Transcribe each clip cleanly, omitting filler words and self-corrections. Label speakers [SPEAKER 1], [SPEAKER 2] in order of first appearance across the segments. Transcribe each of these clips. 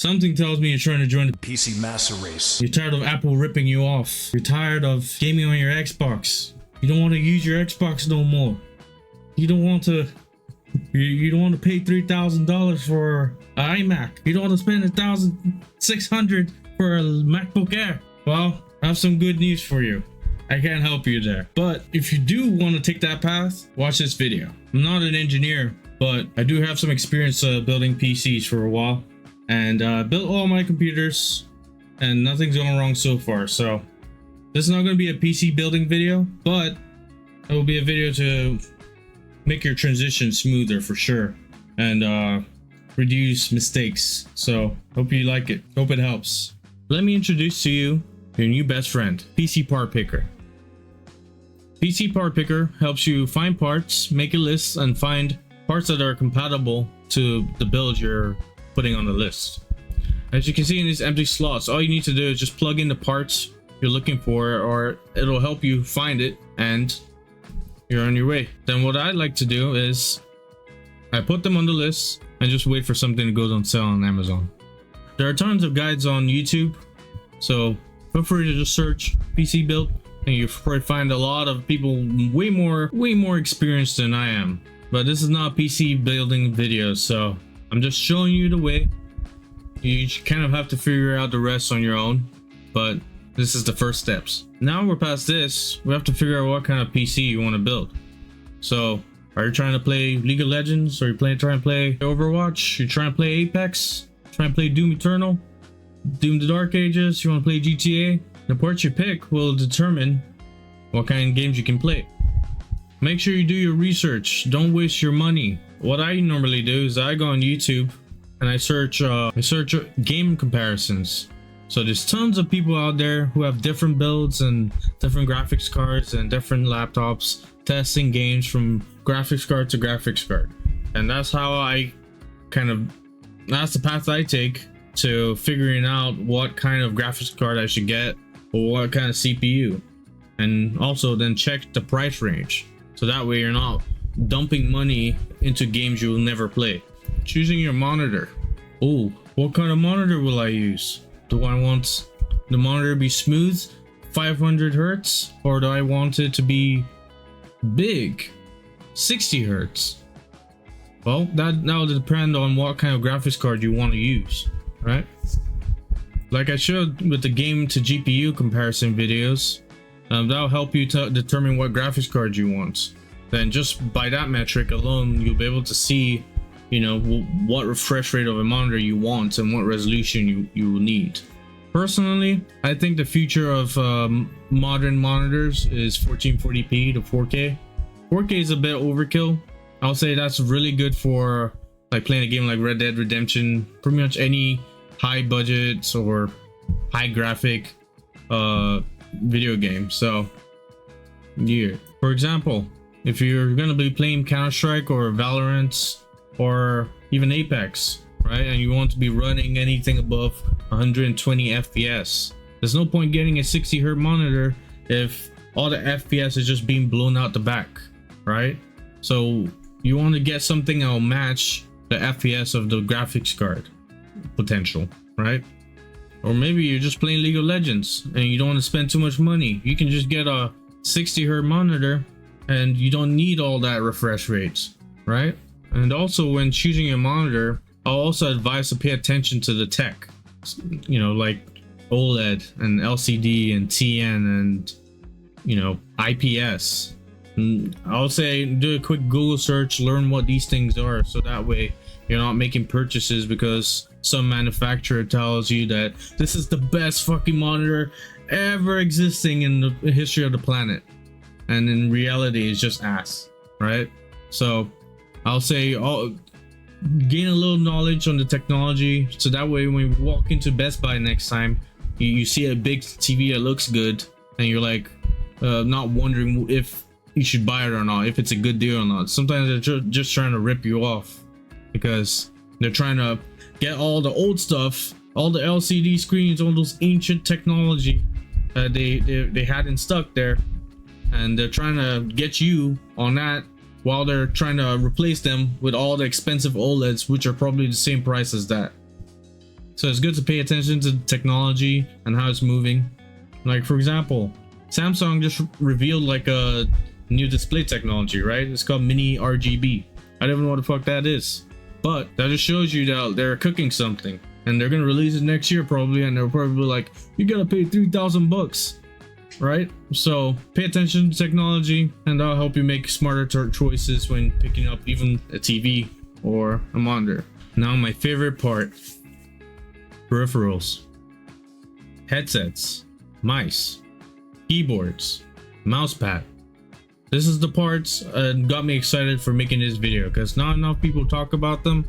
[SPEAKER 1] Something tells me you're trying to join the
[SPEAKER 2] PC master race.
[SPEAKER 1] You're tired of Apple ripping you off. You're tired of gaming on your Xbox. You don't want to use your Xbox no more. You don't want to pay $3,000 for an iMac. You don't want to spend $1,600 for a MacBook Air. Well, I have some good news for you. I can't help you there. But if you do want to take that path, watch this video. I'm not an engineer, but I do have some experience building PCs for a while, and built all my computers, and nothing's going wrong so far. So this is not going to be a PC building video, but it will be a video to make your transition smoother for sure, and reduce mistakes. So hope you like it. Hope it helps. Let me introduce to you your new best friend, PC Part Picker. PC Part Picker helps you find parts, make a list, and find parts that are compatible to the build you're putting on the list. As you can see in these empty slots, all you need to do is just plug in the parts you're looking for, or it'll help you find it and you're on your way. Then what I like to do is I put them on the list and just wait for something to go on sale on Amazon. There are tons of guides on YouTube, so feel free to just search PC build, and you'll probably find a lot of people way more experienced than I am. But this is not a PC building video, so I'm just showing you the way. You kind of have to figure out the rest on your own, but this is the first steps. Now we're past this, we have to figure out what kind of PC you want to build. So are you trying to play League of Legends? Are you trying to play Overwatch? You're trying to play Apex? Trying to play Doom Eternal? Doom the Dark Ages? You want to play GTA? The parts you pick will determine what kind of games you can play. Make sure you do your research. Don't waste your money. What I normally do is I go on YouTube and I search game comparisons. So there's tons of people out there who have different builds and different graphics cards and different laptops testing games from graphics card to graphics card. And that's how that's the path I take to figuring out what kind of graphics card I should get or what kind of CPU. And also then check the price range. So that way you're not dumping money into games you will never play. Choosing your monitor. Oh, what kind of monitor will I use? Do I want the monitor to be smooth, 500 hertz, or do I want it to be big, 60 hertz? Well, that'll depend on what kind of graphics card you want to use, right? Like I showed with the game to GPU comparison videos, that'll help you to determine what graphics card you want. Then just by that metric alone, you'll be able to see, you know, what refresh rate of a monitor you want and what resolution you will need. Personally, I think the future of modern monitors is 1440p to 4K. 4K is a bit overkill. I'll say that's really good for like playing a game like Red Dead Redemption, pretty much any high budget or high graphic video game. So yeah, for example, if you're gonna be playing Counter-Strike or Valorant or even Apex, right, and you want to be running anything above 120 FPS, there's no point getting a 60 Hz monitor if all the FPS is just being blown out the back, right? So you want to get something that will match the FPS of the graphics card potential, right? Or maybe you're just playing League of Legends and you don't want to spend too much money. You can just get a 60 Hz monitor and you don't need all that refresh rates, right? And also when choosing your monitor, I'll also advise to pay attention to the tech, you know, like OLED and LCD and TN and, you know, IPS. And I'll say do a quick Google search, learn what these things are, so that way you're not making purchases because some manufacturer tells you that this is the best fucking monitor ever existing in the history of the planet, and in reality it's just ass, right? So I'll say gain a little knowledge on the technology, so that way when you walk into Best Buy next time, you see a big TV that looks good and you're like not wondering if you should buy it or not, if it's a good deal or not. Sometimes they're just trying to rip you off because they're trying to get all the old stuff, all the LCD screens, all those ancient technology that they had in stock there, and they're trying to get you on that while they're trying to replace them with all the expensive OLEDs, which are probably the same price as that. So it's good to pay attention to technology and how it's moving. Like for example, Samsung just revealed like a new display technology, right? It's called mini RGB. I don't know what the fuck that is, but that just shows you that they're cooking something, and they're gonna release it next year probably, and they're probably like, you gotta pay $3,000, right? So pay attention to technology, and that'll help you make smarter choices when picking up even a TV or a monitor. Now my favorite part: peripherals, headsets, mice, keyboards, mousepad. This is the parts got me excited for making this video, because not enough people talk about them.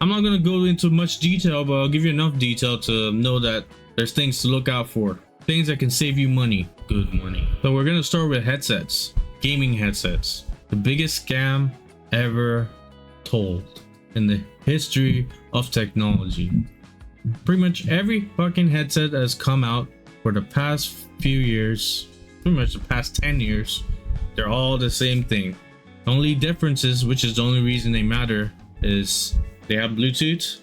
[SPEAKER 1] I'm not gonna go into much detail, but I'll give you enough detail to know that there's things to look out for, things that can save you money, good money. So we're gonna start with headsets, gaming headsets. The biggest scam ever told in the history of technology. Pretty much every fucking headset that has come out for the past few years, pretty much the past 10 years, they're all the same thing. The only differences, which is the only reason they matter, is they have Bluetooth,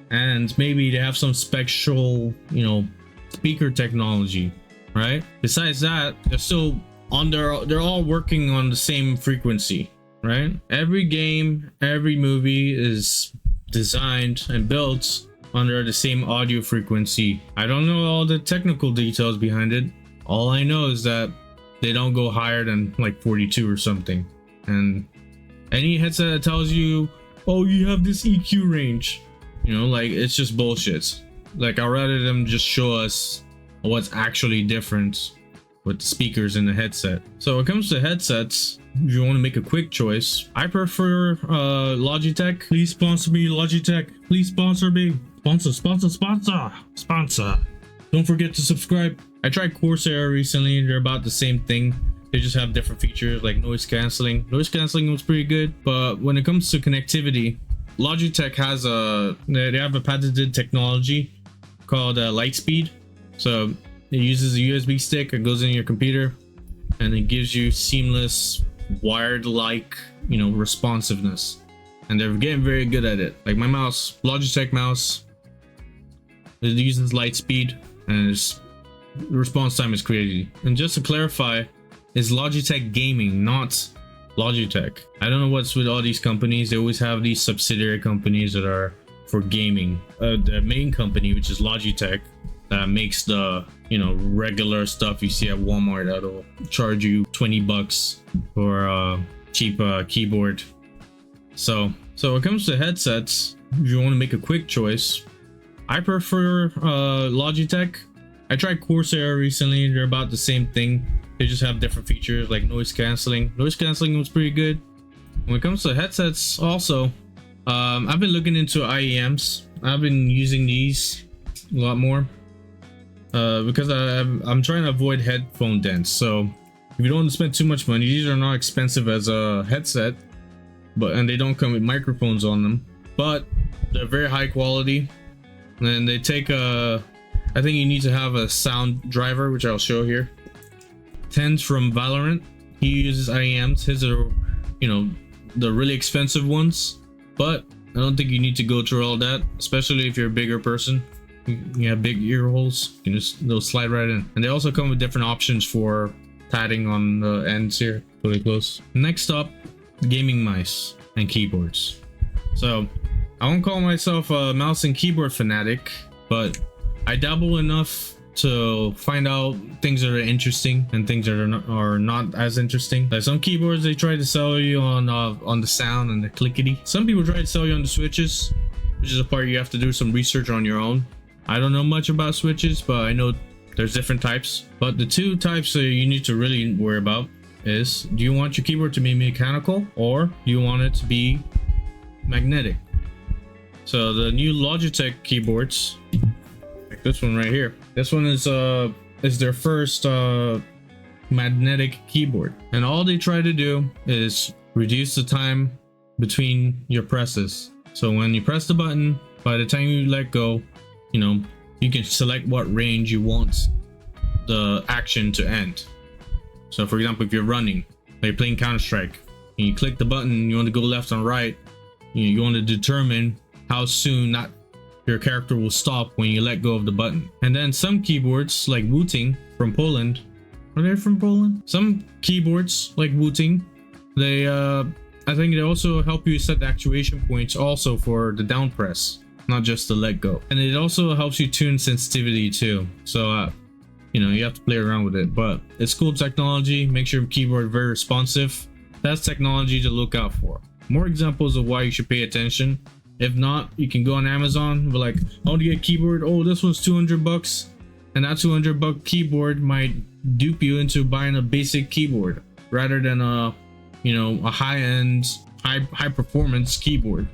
[SPEAKER 1] and maybe they have some special, you know, speaker technology, right? Besides that, they're still on they're all working on the same frequency, right? Every game, every movie is designed and built under the same audio frequency. I don't know all the technical details behind it. All I know is that they don't go higher than like 42 or something. And any headset that tells you, oh, you have this EQ range, you know, like, it's just bullshit. Like, I'd rather them just show us what's actually different with the speakers in the headset. So when it comes to headsets, if you want to make a quick choice, I prefer Logitech. Please sponsor me, Logitech. Please sponsor me. Sponsor. Don't forget to subscribe. I tried Corsair recently. They're about the same thing. They just have different features like noise canceling. Noise canceling was pretty good, but when it comes to connectivity, Logitech has they have a patented technology called Lightspeed. So it uses a USB stick, it goes in your computer, and it gives you seamless wired-like, you know, responsiveness. And they're getting very good at it. Like my mouse, Logitech mouse, it uses Lightspeed, and its response time is crazy. And just to clarify, it's Logitech Gaming, not Logitech. I don't know what's with all these companies. They always have these subsidiary companies that are for gaming. The main company, which is Logitech, that makes the, you know, regular stuff you see at Walmart that'll charge you $20 for a cheap keyboard. So when it comes to headsets, if you want to make a quick choice, I prefer Logitech. I tried Corsair recently. They're about the same thing. They just have different features like noise canceling. Noise canceling was pretty good. When it comes to headsets also, I've been looking into IEMs. I've been using these a lot more because I'm trying to avoid headphone dents. So if you don't want to spend too much money, these are not expensive as a headset, and they don't come with microphones on them, but they're very high quality. And they take I think you need to have a sound driver, which I'll show here. Tens from Valorant, he uses IEMs. His are, you know, the really expensive ones, but I don't think you need to go through all that, especially if you're a bigger person. You have big ear holes, you just, they'll slide right in. And they also come with different options for padding on the ends here, really close. Next up, gaming mice and keyboards. So I won't call myself a mouse and keyboard fanatic, but I dabble enough to find out things that are interesting and things that are not as interesting. Like some keyboards, they try to sell you on the sound and the clickety. Some people try to sell you on the switches, which is a part you have to do some research on your own. I don't know much about switches, but I know there's different types. But the two types that you need to really worry about is, do you want your keyboard to be mechanical, or do you want it to be magnetic? So the new Logitech keyboards, like this one right here, this one is their first magnetic keyboard, and all they try to do is reduce the time between your presses. So when you press the button, by the time you let go, you know, you can select what range you want the action to end. So for example, if you're running, like you're playing Counter-Strike, and you click the button, you want to go left or right, you want to determine how soon that your character will stop when you let go of the button. And then some keyboards like Wooting from Poland, are they from Poland? Some keyboards like Wooting, they I think they also help you set the actuation points also for the down press, not just the let go. And it also helps you tune sensitivity too. So you know, you have to play around with it, but it's cool technology. Makes your keyboard very responsive. That's technology to look out for. More examples of why you should pay attention. If not, you can go on Amazon, be like, I want to get a keyboard. Oh, this one's $200, and that $200 keyboard might dupe you into buying a basic keyboard rather than a, you know, a high-end, high performance keyboard.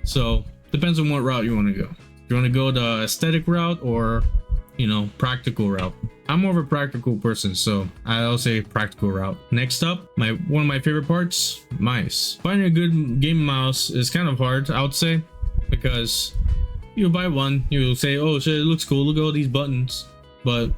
[SPEAKER 1] So depends on what route you want to go. If you want to go the aesthetic route or, you know, practical route. I'm more of a practical person, so I'll say practical route. Next up, one of my favorite parts, mice. Finding a good game mouse is kind of hard, I would say, because you'll buy one, you'll say, oh shit, it looks cool, look at all these buttons, but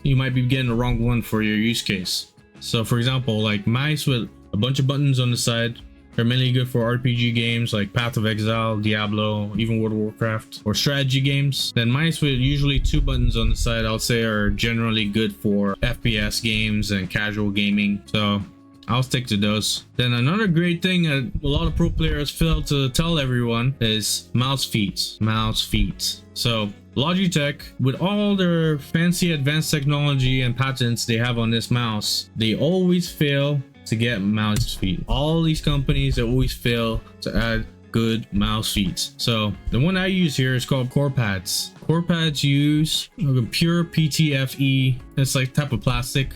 [SPEAKER 1] you might be getting the wrong one for your use case. So for example, like mice with a bunch of buttons on the side, they're mainly good for RPG games like Path of Exile, Diablo, even World of Warcraft, or strategy games. Then mice with usually 2 buttons on the side, I'll say, are generally good for FPS games and casual gaming. So I'll stick to those. Then another great thing that a lot of pro players fail to tell everyone is mouse feet. Mouse feet. So Logitech, with all their fancy advanced technology and patents they have on this mouse, they always fail to get mouse feet. All these companies, they always fail to add good mouse feet. So the one I use here is called Pads. Pads use pure PTFE. It's like type of plastic,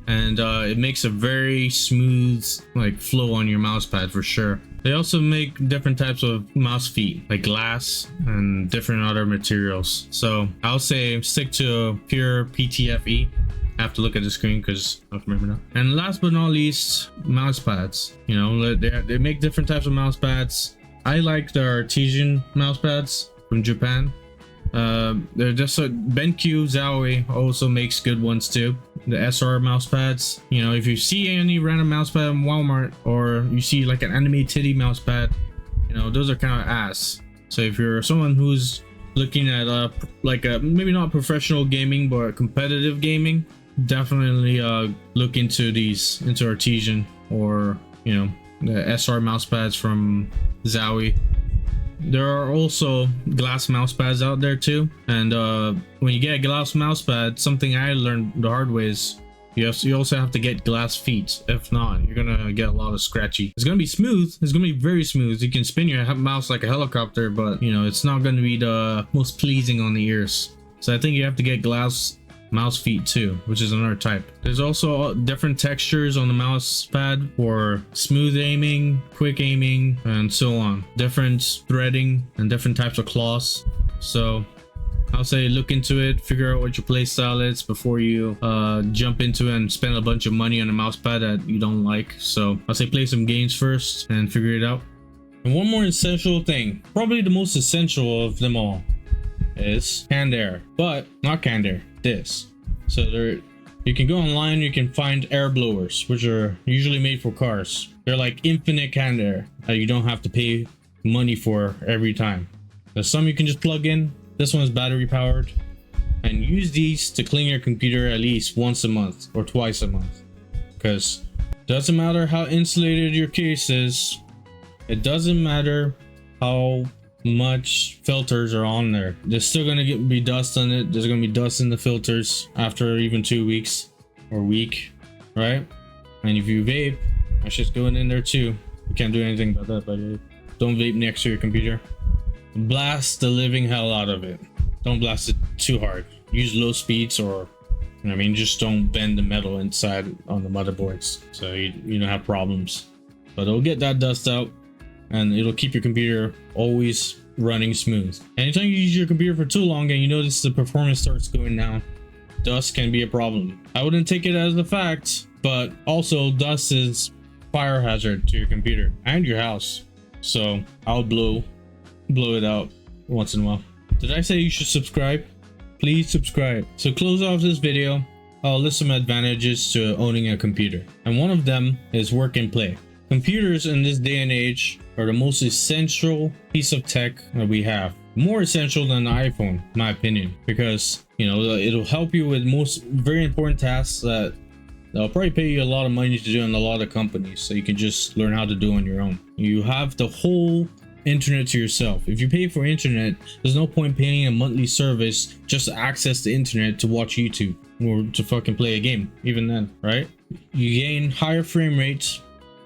[SPEAKER 1] and it makes a very smooth like flow on your mouse pad for sure. They also make different types of mouse feet, like glass and different other materials. So I'll say stick to pure PTFE. I have to look at the screen because I don't remember now. And last but not least, mouse pads. You know, they make different types of mouse pads. I like the artisan mouse pads from Japan. They're just BenQ Zowie also makes good ones too. The SR mouse pads. You know, if you see any random mouse pad in Walmart, or you see like an anime titty mouse pad, you know, those are kind of ass. So if you're someone who's looking at like a maybe not professional gaming but competitive gaming, definitely look into artisan, or you know, the SR mouse pads from Zowie. There are also glass mouse pads out there too, and when you get a glass mouse pad, something I learned the hard way is you also have to get glass feet. If not, you're gonna get a lot of scratchy. It's gonna be smooth, it's gonna be very smooth. You can spin your mouse like a helicopter, but you know, it's not gonna be the most pleasing on the ears. So I think you have to get glass mouse feet too, which is another type. There's also different textures on the mouse pad for smooth aiming, quick aiming, and so on. Different threading and different types of cloths. So I'll say look into it, figure out what your play style is before you jump into it and spend a bunch of money on a mouse pad that you don't like. So I'll say play some games first and figure it out. And one more essential thing, probably the most essential of them all, is canned air, but not canned air, this. So there, you can go online, you can find air blowers, which are usually made for cars. They're like infinite canned air that you don't have to pay money for every time. There's some you can just plug in. This one is battery powered, and use these to clean your computer at least once a month or twice a month, because doesn't matter how insulated your case is, it doesn't matter how much filters are on there, there's still gonna be dust on it. There's gonna be dust in the filters after even 2 weeks or week, right? And if you vape, that shit's going in there too. You can't do anything about that, by the way. Don't vape next to your computer. Blast the living hell out of it. Don't blast it too hard. Use low speeds, or I mean, just don't bend the metal inside on the motherboards so you don't have problems. But it'll get that dust out, and it'll keep your computer always running smooth. Anytime you use your computer for too long and you notice the performance starts going down, dust can be a problem. I wouldn't take it as a fact, but also dust is fire hazard to your computer and your house. So I'll blow it out once in a while. Did I say you should subscribe? Please subscribe. So close off this video, I'll list some advantages to owning a computer, and one of them is work and play. Computers in this day and age are the most essential piece of tech that we have. more essential than the iPhone, in my opinion, because you know it'll help you with most very important tasks that they'll probably pay you a lot of money to do in a lot of companies, so you can just learn how to do on your own. You have the whole internet to yourself. If you pay for internet, there's no point paying a monthly service just to access the internet to watch YouTube or to fucking play a game. Even then, right? You gain higher frame rates,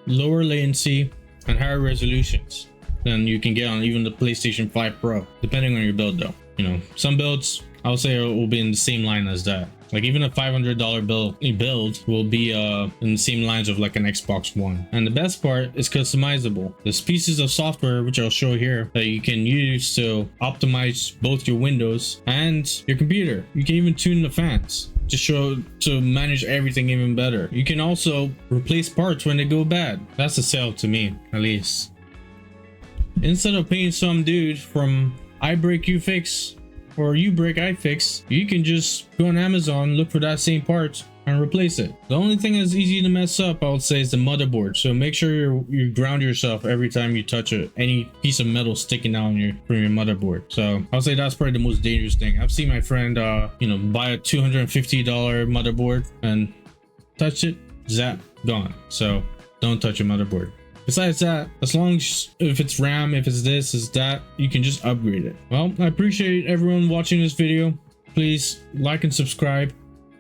[SPEAKER 1] lower latency, and higher resolutions than you can get on even the PlayStation 5 Pro, depending on your build though. You know, some builds I'll say it will be in the same line as that. Like even a $500 build will be in the same lines of like an Xbox One. And the best part is customizable. There's pieces of software, which I'll show here, that you can use to optimize both your Windows and your computer. You can even tune the fans to manage everything even better. You can also replace parts when they go bad. That's a sell to me, at least. Instead of paying some dude from I Break You Fix or You Break I Fix, you can just go on Amazon, look for that same part, and replace it. The only thing that's easy to mess up, I would say, is the motherboard. So make sure you ground yourself every time you touch any piece of metal sticking out from your motherboard. So I'll say that's probably the most dangerous thing. I've seen my friend buy a $250 motherboard and touch it, zap, gone. So don't touch your motherboard. Besides that, as long as if it's RAM, if it's this, it's that, you can just upgrade it. Well, I appreciate everyone watching this video. Please like and subscribe.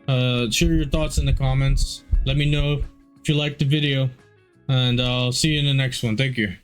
[SPEAKER 1] Share your thoughts in the comments. Let me know if you liked the video, and I'll see you in the next one. Thank you.